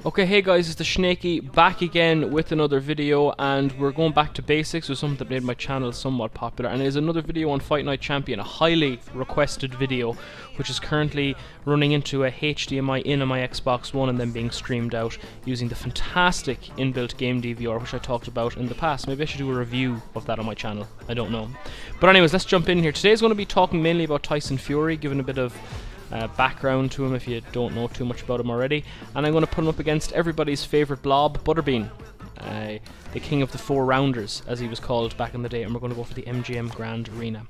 Okay, hey guys, it's the Shnakey back again with another video, and we're going back to basics with something that made my channel somewhat popular, and it is another video on Fight Night Champion, a highly requested video, which is currently running into a HDMI in on my Xbox One and then being streamed out using the fantastic inbuilt game DVR, which I talked about in the past. Maybe I should do a review of that on my channel, I don't know. But anyways, let's jump in here. Today's going to be talking mainly about Tyson Fury, giving a bit of background to him if you don't know too much about him already, and I'm going to put him up against everybody's favourite blob, Butterbean, the king of the 4-rounders as he was called back in the day, and we're going to go for the MGM Grand Arena.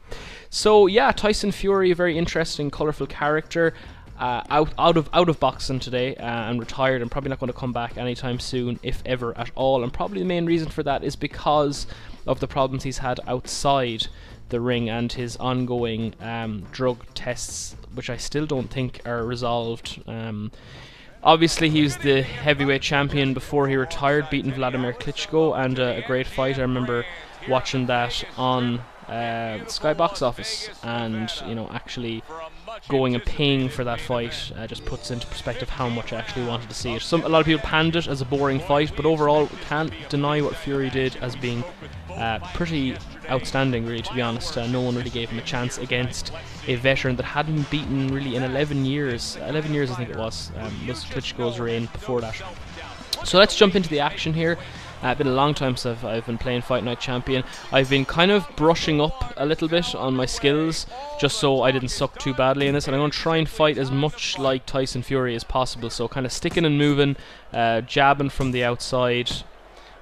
So yeah, Tyson Fury, a very interesting, colourful character, out of boxing today, and retired, and probably not going to come back anytime soon, if ever at all, and probably the main reason for that is because of the problems he's had outside the ring and his ongoing drug tests, which I still don't think are resolved. Obviously, he was the heavyweight champion before he retired, beating Vladimir Klitschko, and a great fight. I remember watching that on Sky Box Office, and you know, actually going and paying for that fight just puts into perspective how much I actually wanted to see it. A lot of people panned it as a boring fight, but overall can't deny what Fury did as being pretty outstanding, really, to be honest. No one really gave him a chance against a veteran that hadn't been beaten really in 11 years. 11 years I think it was Klitschko's reign before that. So let's jump into the action here. It's been a long time since I've been playing Fight Night Champion. I've been kind of brushing up a little bit on my skills, just so I didn't suck too badly in this, and I'm going to try and fight as much like Tyson Fury as possible, so kind of sticking and moving, jabbing from the outside,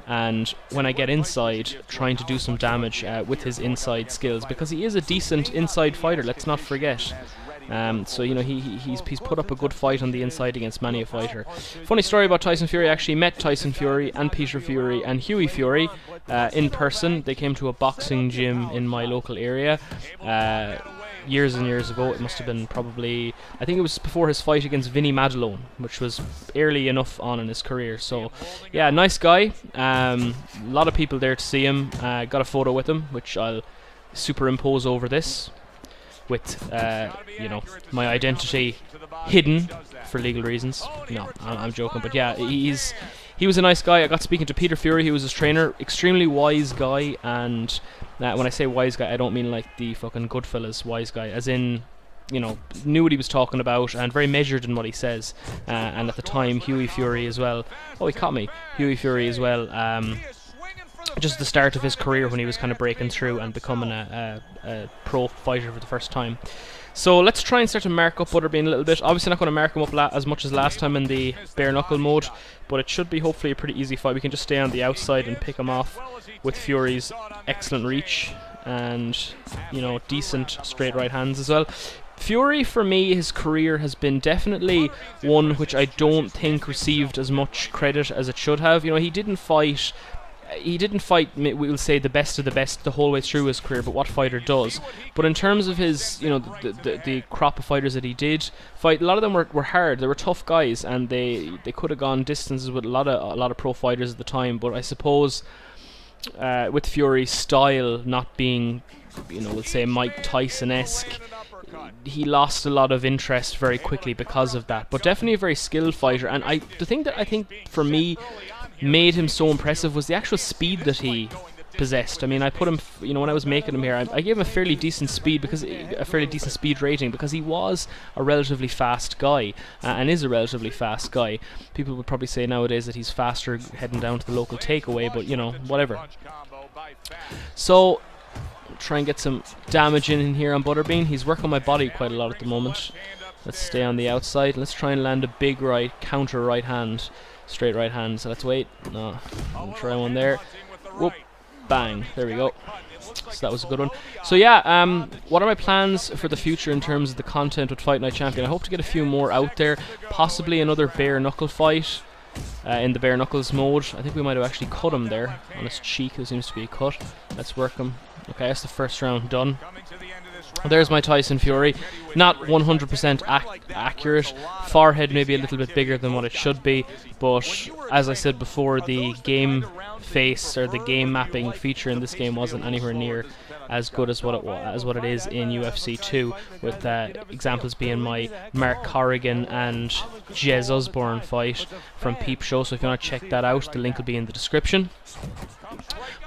and when I get inside, trying to do some damage with his inside skills, because he is a decent inside fighter, let's not forget. So you know, he's put up a good fight on the inside against many a fighter. Funny story about Tyson Fury: I actually met Tyson Fury and Peter Fury and Hughie Fury in person. They came to a boxing gym in my local area years and years ago. It must have been probably, I think it was before his fight against Vinny Madelone, which was early enough on in his career. So yeah, nice guy. A lot of people there to see him. Got a photo with him, which I'll superimpose over this, with you know, my identity hidden for legal reasons. No, I'm joking, but yeah, he was a nice guy. I got speaking to Peter Fury, who was his trainer, extremely wise guy, and when I say wise guy, I don't mean like the fucking Goodfellas wise guy, as in, you know, knew what he was talking about and very measured in what he says. And at the time, Hughie Fury as well. Oh, he caught me. Hughie Fury as well. Just the start of his career when he was kind of breaking through and becoming a pro fighter for the first time. So let's try and start to mark up Butterbean a little bit. Obviously not going to mark him up as much as last time in the bare knuckle mode, but it should be hopefully a pretty easy fight. We can just stay on the outside and pick him off with Fury's excellent reach and, you know, decent straight right hands as well. Fury, for me, his career has been definitely one which I don't think received as much credit as it should have. You know, he didn't fight, we'll say, the best of the best the whole way through his career, but what fighter does? But in terms of his, you know, the crop of fighters that he did fight, a lot of them were hard. They were tough guys, and they could have gone distances with a lot of pro fighters at the time. But I suppose with Fury's style not being, you know, we'll say Mike Tyson-esque, he lost a lot of interest very quickly because of that. But definitely a very skilled fighter, and the thing that I think for me made him so impressive was the actual speed that he possessed. I mean, I put him, you know, when I was making him here, I gave him a fairly decent speed, because a fairly decent speed rating, because he was a relatively fast guy, and is a relatively fast guy. People would probably say nowadays that he's faster heading down to the local takeaway, but you know, whatever. So try and get some damage in here on Butterbean. He's working my body quite a lot at the moment. Let's stay on the outside. Let's try and land a big right, counter right hand, straight right hand. So let's wait. No, I'll try one there. Whoop, bang. There we go. So that was a good one. So yeah, what are my plans for the future in terms of the content with Fight Night Champion? I hope to get a few more out there. Possibly another bare knuckle fight in the bare knuckles mode. I think we might have actually cut him there on his cheek. There seems to be a cut. Let's work him. Okay, that's the first round done. There's my Tyson Fury. Not 100% accurate. Forehead maybe a little bit bigger than what it should be, but as I said before, the game face or the game mapping feature in this game wasn't anywhere near as good as what it is in UFC 2, with examples being my Mark Corrigan and Jez Osborne fight from Peep Show. So if you want to check that out, the link will be in the description.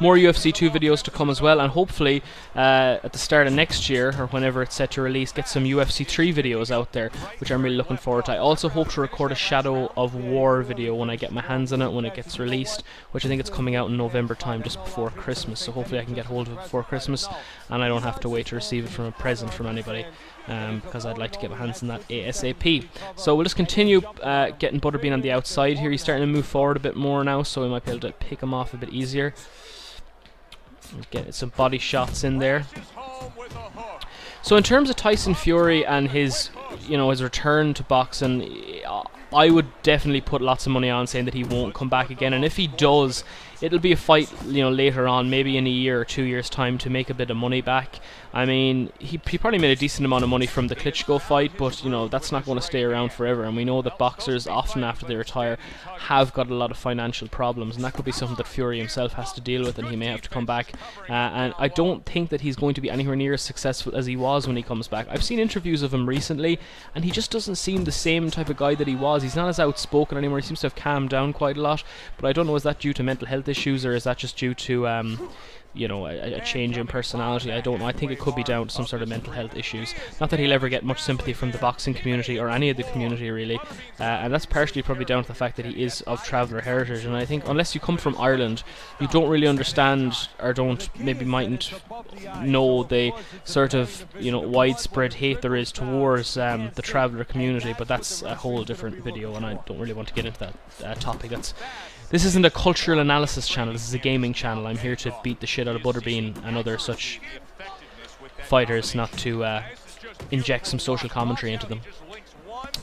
More UFC 2 videos to come as well, and hopefully at the start of next year, or whenever it's set to release, get some UFC 3 videos out there, which I'm really looking forward to. I also hope to record a Shadow of War video when I get my hands on it, when it gets released, which I think it's coming out in November time, just before Christmas, so hopefully I can get hold of it before Christmas, and I don't have to wait to receive it from a present from anybody. Because I'd like to get my hands on that ASAP. So we'll just continue getting Butterbean on the outside here. He's starting to move forward a bit more now, so we might be able to pick him off a bit easier. Get some body shots in there. So in terms of Tyson Fury and his return to boxing, I would definitely put lots of money on saying that he won't come back again, and if he does, it'll be a fight, later on, maybe in a year or 2 years' time, to make a bit of money back. I mean, he probably made a decent amount of money from the Klitschko fight, but that's not going to stay around forever, and we know that boxers often after they retire have got a lot of financial problems, and that could be something that Fury himself has to deal with, and he may have to come back. And I don't think that he's going to be anywhere near as successful as he was when he comes back. I've seen interviews of him recently, and he just doesn't seem the same type of guy that he was. He's not as outspoken anymore. He seems to have calmed down quite a lot, but I don't know, is that due to mental health issues, or is that just due to a change in personality? I don't know. I think it could be down to some sort of mental health issues. Not that he'll ever get much sympathy from the boxing community or any of the community really, and that's partially probably down to the fact that he is of traveller heritage, and I think unless you come from Ireland, you don't really understand, or mightn't know the sort of widespread hate there is towards the traveller community. But that's a whole different video, and I don't really want to get into that topic. This isn't a cultural analysis channel, this is a gaming channel. I'm here to beat the shit out of Butterbean and other such fighters, not to inject some social commentary into them.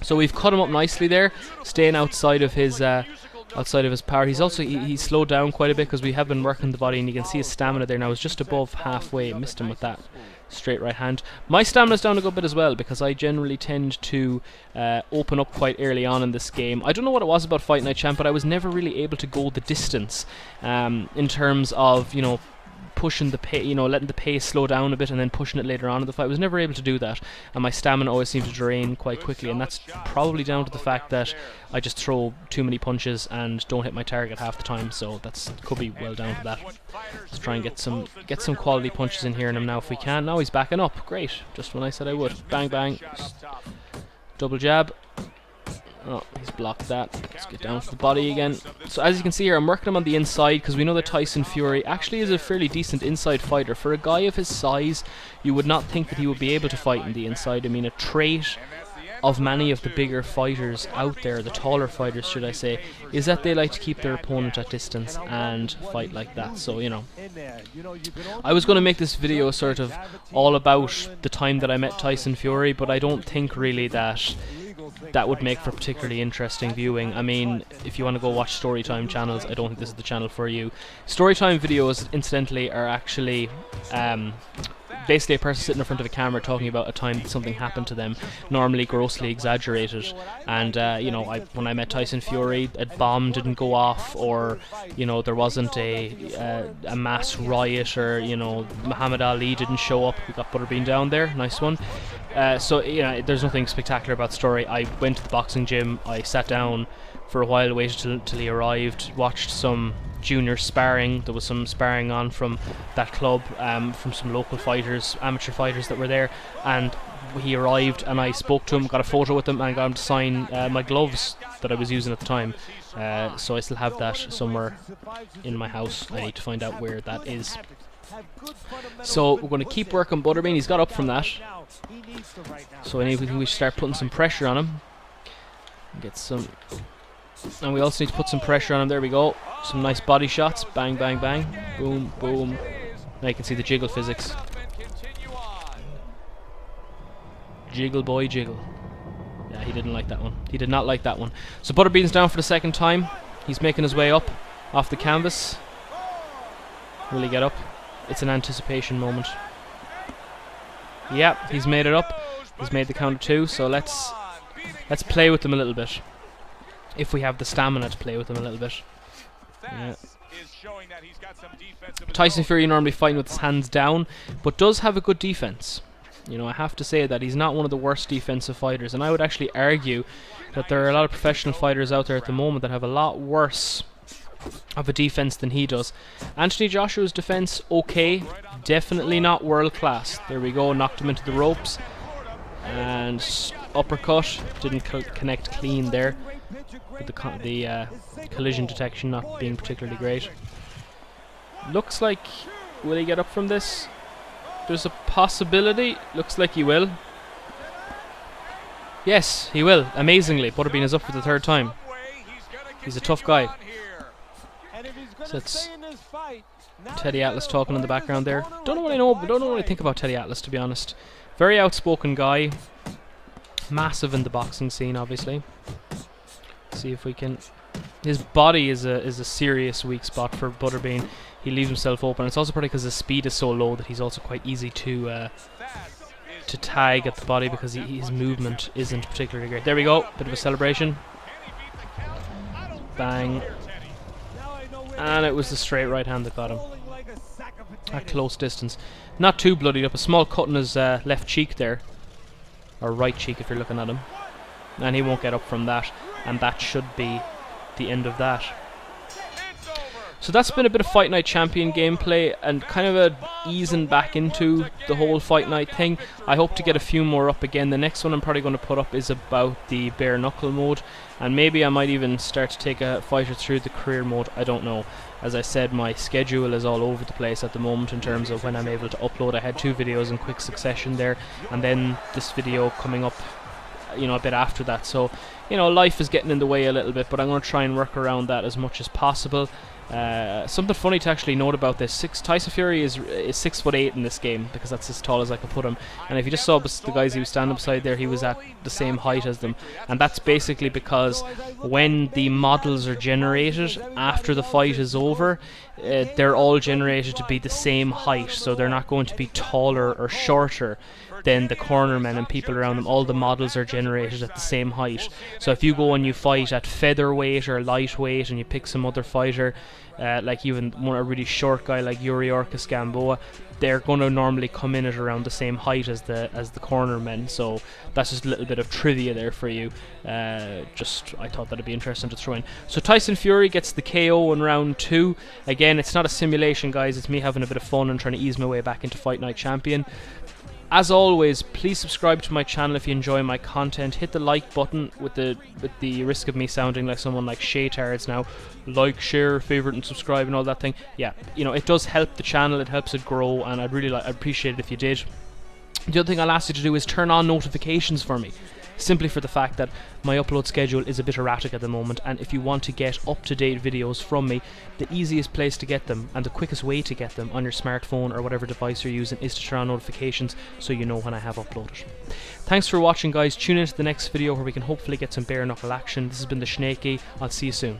So we've cut him up nicely there, staying outside of his power. He's also he's slowed down quite a bit because we have been working the body, and you can see his stamina there now is just above halfway. Missed him with that straight right hand. My stamina's down a good bit as well, because I generally tend to open up quite early on in this game. I don't know what it was about Fight Night Champ, but I was never really able to go the distance in terms of pushing the pace, letting the pace slow down a bit and then pushing it later on in the fight. I was never able to do that, and my stamina always seemed to drain quite quickly, and that's probably down to the fact that I just throw too many punches and don't hit my target half the time. So that's could be well down to that. Let's try and get some quality punches in here in him now if we can. Now he's backing up. Great, just when I said I would. Bang bang. Double jab. Oh, he's blocked that. Let's get down to the body again. So as you can see here, I'm working him on the inside, because we know that Tyson Fury actually is a fairly decent inside fighter. For a guy of his size, you would not think that he would be able to fight in the inside. I mean, a trait of many of the bigger fighters out there, the taller fighters should I say, is that they like to keep their opponent at distance and fight like that. So I was going to make this video sort of all about the time that I met Tyson Fury, but I don't think really that would make for particularly interesting viewing. I mean, if you want to go watch Storytime channels, I don't think this is the channel for you. Storytime videos, incidentally, are actually basically a person sitting in front of a camera talking about a time that something happened to them, normally grossly exaggerated. And when I met Tyson Fury, a bomb didn't go off, or there wasn't a mass riot, or Muhammad Ali didn't show up. We got Butterbean down there, nice one. So there's nothing spectacular about the story. I went to the boxing gym, I sat down for a while, waited till he arrived, watched some junior sparring. There was some sparring on from that club, from some local fighters, amateur fighters that were there, and he arrived and I spoke to him, got a photo with him, and got him to sign my gloves that I was using at the time. So I still have that somewhere in my house. I need to find out where that is. So we're going to keep working Butterbean. He's got up from that, so I think we should start putting some pressure on him. And we also need to put some pressure on him. There we go. Some nice body shots. Bang, bang, bang. Boom, boom. Now you can see the jiggle physics. Jiggle boy, jiggle. Yeah, he didn't like that one. He did not like that one. So Butterbean's down for the second time. He's making his way up off the canvas. Will he get up? It's an anticipation moment. Yep, he's made it up. He's made the count of 2, so let's play with him a little bit. If we have the stamina to play with him a little bit. Yeah. Tyson Fury normally fighting with his hands down, but does have a good defense. You know, I have to say that he's not one of the worst defensive fighters, and I would actually argue that there are a lot of professional fighters out there at the moment that have a lot worse of a defense than he does. Anthony Joshua's defense, okay, definitely not world class. There we go, knocked him into the ropes, and uppercut, didn't connect clean there, with the collision detection not being particularly great. Looks like, will he get up from this? There's a possibility. Looks like he will. Yes, he will. Amazingly, Butterbean is up for the 3rd time. He's a tough guy. So it's Teddy Atlas talking in the background there. Don't know what I know, but don't know what I think about Teddy Atlas, to be honest. Very outspoken guy. Massive in the boxing scene, obviously. See if we can. His body is a serious weak spot for Butterbean. He leaves himself open. It's also probably because his speed is so low that he's also quite easy to tag at the body, because his movement isn't particularly great. There we go. Bit of a celebration. Bang. And it was the straight right hand that got him. At close distance. Not too bloodied up. A small cut in his left cheek there. Or right cheek if you're looking at him. And he won't get up from that. And that should be the end of that. So that's been a bit of Fight Night Champion gameplay and kind of a easing back into the whole Fight Night thing. I hope to get a few more up again. The next one I'm probably going to put up is about the bare knuckle mode, and maybe I might even start to take a fighter through the career mode. I don't know. As I said, my schedule is all over the place at the moment in terms of when I'm able to upload. I had 2 videos in quick succession there, and then this video coming up, you know, a bit after that. So, you know, life is getting in the way a little bit, but I'm going to try and work around that as much as possible. Something funny to actually note about this: Tyson Fury is 6'8" in this game, because that's as tall as I could put him. And if you just saw the guys he was standing beside there, he was at the same height as them. And that's basically because when the models are generated after the fight is over, they're all generated to be the same height, so they're not going to be taller or shorter than the cornermen and people around them. All the models are generated at the same height. So if you go and you fight at featherweight or lightweight and you pick some other fighter, like even a really short guy like Yuri Orcus Gamboa, they're going to normally come in at around the same height as the cornermen. So that's just a little bit of trivia there for you. I thought that'd be interesting to throw in. So Tyson Fury gets the KO in round 2. Again, it's not a simulation, guys. It's me having a bit of fun and trying to ease my way back into Fight Night Champion. As always, please subscribe to my channel if you enjoy my content. Hit the like button with the risk of me sounding like someone like Shaytards now. Like, share, favorite, and subscribe and all that thing. Yeah, you know, it does help the channel. It helps it grow, and I'd appreciate it if you did. The other thing I'll ask you to do is turn on notifications for me, simply for the fact that my upload schedule is a bit erratic at the moment, and if you want to get up-to-date videos from me, the easiest place to get them and the quickest way to get them on your smartphone or whatever device you're using is to turn on notifications so you know when I have uploaded. Thanks for watching, guys. Tune into the next video where we can hopefully get some bare knuckle action. This has been the Shnakey. I'll see you soon.